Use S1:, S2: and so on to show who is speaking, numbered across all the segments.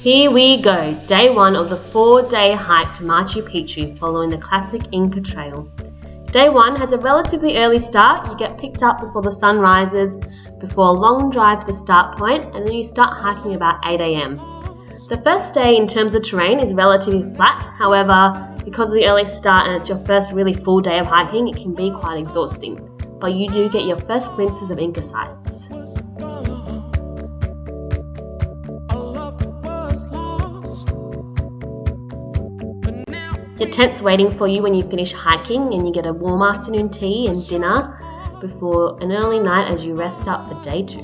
S1: Here we go, day 1 of the 4-day hike to Machu Picchu following the classic Inca trail. Day 1 has a relatively early start. You get picked up before the sun rises, before a long drive to the start point, and then you start hiking about 8 AM. The first day in terms of terrain is relatively flat, however, because of the early start and it's your first really full day of hiking, it can be quite exhausting. But you do get your first glimpses of Inca sites. Your tent's waiting for you when you finish hiking, and you get a warm afternoon tea and dinner before an early night as you rest up for day 2.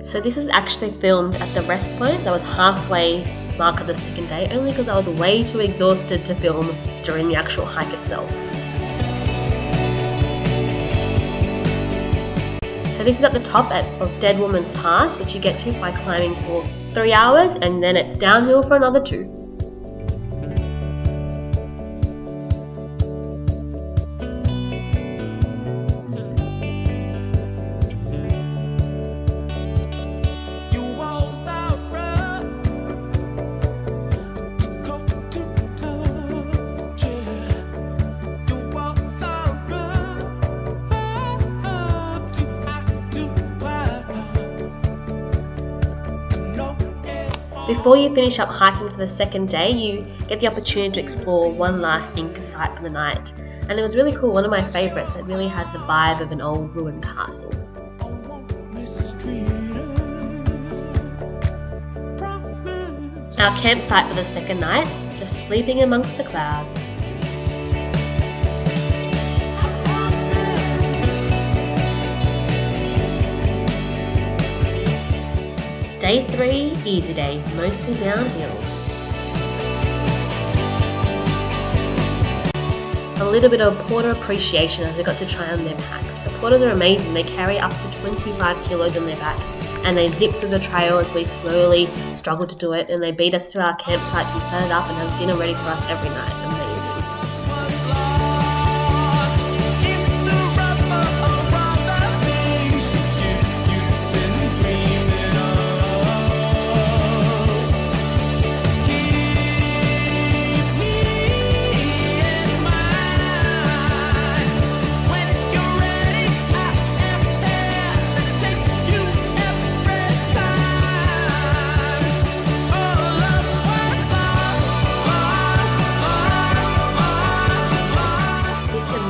S1: So this is actually filmed at the rest point that was halfway mark of the second day, only because I was way too exhausted to film during the actual hike itself. So this is at the top of Dead Woman's Pass, which you get to by climbing for 3 hours, and then it's downhill for another 2. Before you finish up hiking for the second day, you get the opportunity to explore one last Inca site for the night. And it was really cool, one of my favourites. It really had the vibe of an old ruined castle. Our campsite for the second night, just sleeping amongst the clouds. Day 3, easy day, mostly downhill. A little bit of porter appreciation as we got to try on their packs. The porters are amazing, they carry up to 25 kilos on their back and they zip through the trail as we slowly struggle to do it, and they beat us to our campsites and set it up and have dinner ready for us every night. Amazing.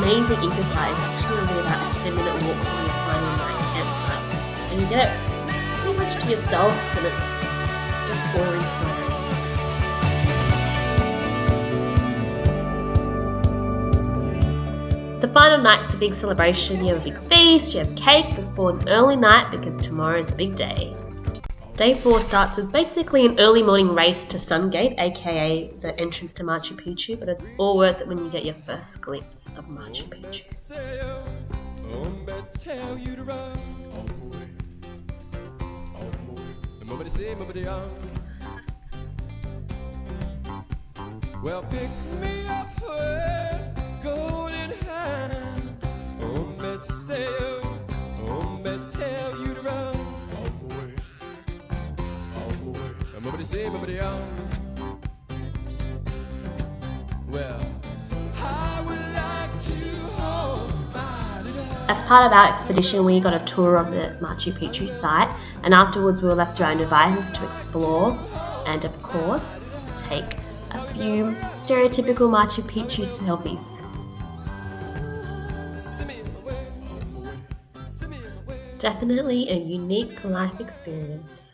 S1: Amazing Inca site is actually only about a 10-minute walk from your final night campsite, and you get it pretty much to yourself, and it's just awe-inspiring. The final night's a big celebration. You have a big feast, you have cake before an early night because tomorrow is a big day. Day 4 starts with basically an early morning race to Sungate, aka the entrance to Machu Picchu, but it's all worth it when you get your first glimpse of Machu Picchu.
S2: Well, pick me up with golden hand. Tell you to run. Well, I would like to hold my little hand.
S1: As part of our expedition, we got a tour of the Machu Picchu site, and afterwards we were left to our own devices to explore and, of course, take a few stereotypical Machu Picchu selfies. Definitely a unique life experience.